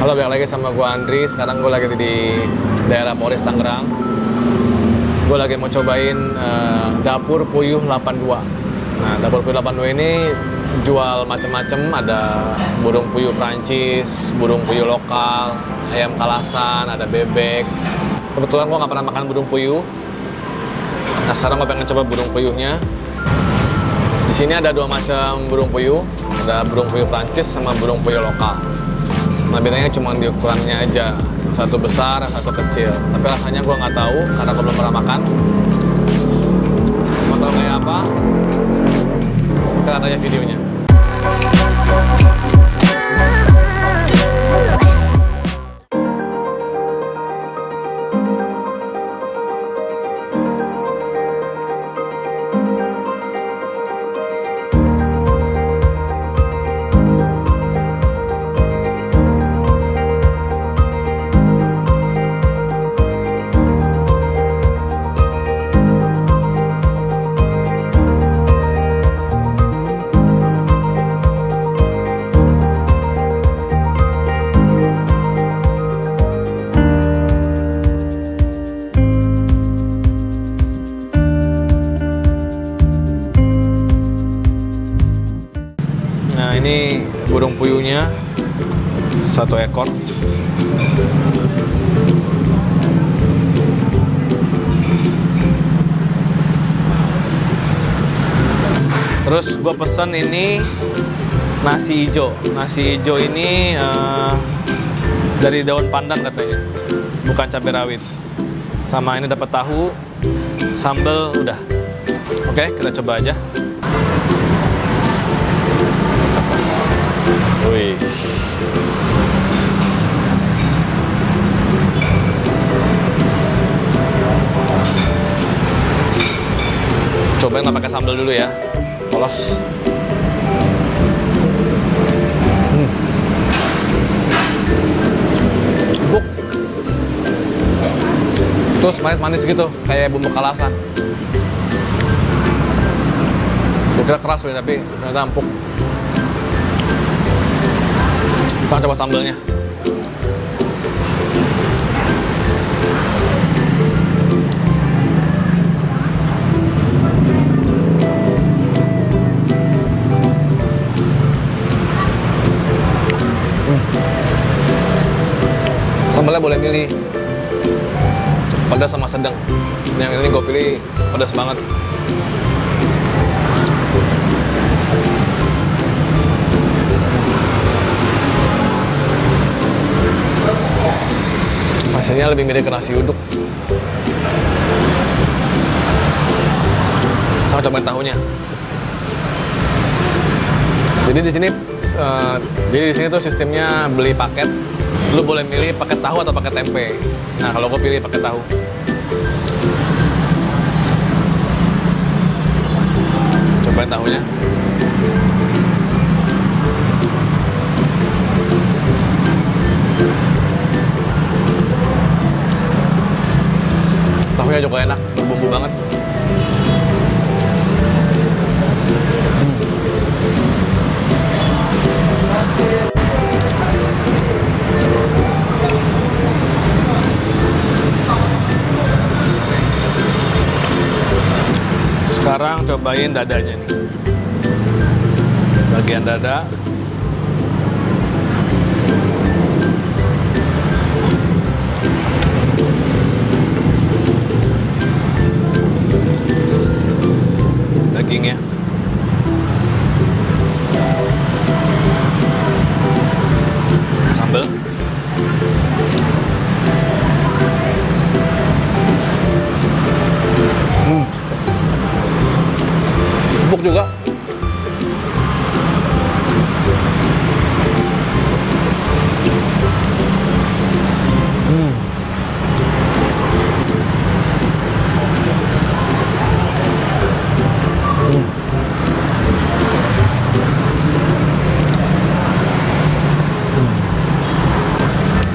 Halo, balik lagi sama gue Andri. Sekarang gue lagi di daerah Polres Tangerang. Gue lagi mau cobain Dapur Puyuh 82. Nah, Dapur Puyuh 82 ini jual macem-macem. Ada burung puyuh Prancis, burung puyuh lokal, ayam kalasan, ada bebek. Kebetulan gue nggak pernah makan burung puyuh. Nah, sekarang gue pengen coba burung puyuhnya. Di sini ada dua macam burung puyuh. Ada burung puyuh Prancis sama burung puyuh lokal. Nah, bedanya cuma di ukurannya aja. Satu besar, satu kecil. Tapi rasanya gue nggak tahu karena gue belum pernah makan. Mau tahu kayak apa? Kita lihat aja videonya. Nah, ini burung puyuhnya satu ekor. Terus gue pesen ini nasi hijau. Nasi hijau ini dari daun pandan katanya, bukan cabai rawit. Sama ini dapat tahu, sambal udah. Oke, kita coba aja. Wih. Cobain nggak pakai sambal dulu ya, polos. Empuk. Terus manis-manis gitu, kayak bumbu kalasan. Gue kira keras tapi ternyata empuk. Sekarang coba sambalnya. Sambalnya boleh milih pedas sama sedang. Yang ini gue pilih pedas banget. Rasanya lebih mirip ke nasi uduk. Sama cobain tahunya. Jadi di sini tuh sistemnya beli paket. Lu boleh milih paket tahu atau paket tempe. Nah, kalau gue pilih paket tahu. Cobain tahunya. Tahunya juga enak, berbumbu banget. Sekarang cobain dadanya nih. Bagian dada. Dagingnya. Sambal. Empuk juga.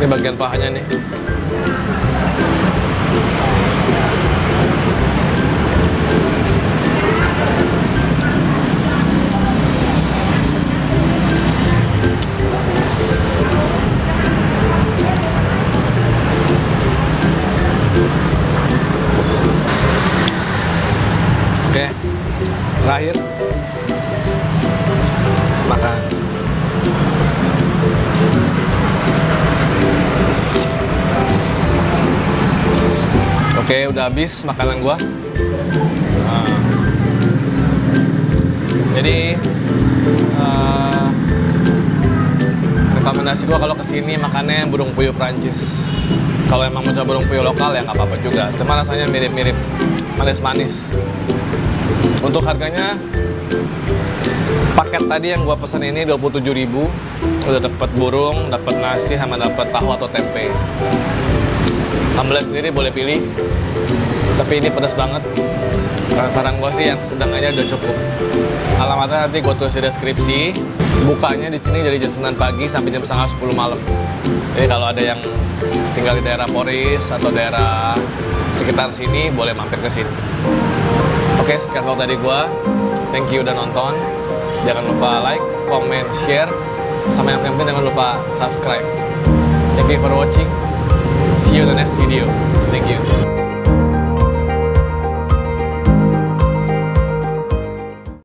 Ini bagian pahanya nih. Terakhir, makan. Oke, udah habis makanan gua. Nah, jadi rekomendasi gua kalau kesini makannya burung puyuh Prancis. Kalau emang mau coba burung puyuh lokal ya nggak apa-apa juga. Cuma rasanya mirip-mirip manis-manis. Untuk harganya, paket tadi yang gua pesan ini 27.000. Udah dapat burung, dapat nasi, sama dapat tahu atau tempe. Sambalnya sendiri boleh pilih, tapi ini pedas banget. Saran gue sih yang sedang aja udah cukup. Alamatnya nanti gue tulis di deskripsi. Bukanya di sini dari jam 9 pagi sampai jam setengah 10 malam. Jadi kalau ada yang tinggal di daerah Poris atau daerah sekitar sini, boleh mampir ke sini. Oke, sekian vlog dari gue. Thank you udah nonton. Jangan lupa like, comment, share, sama yang penting jangan lupa subscribe. Thank you for watching. See you in the next video. Thank you.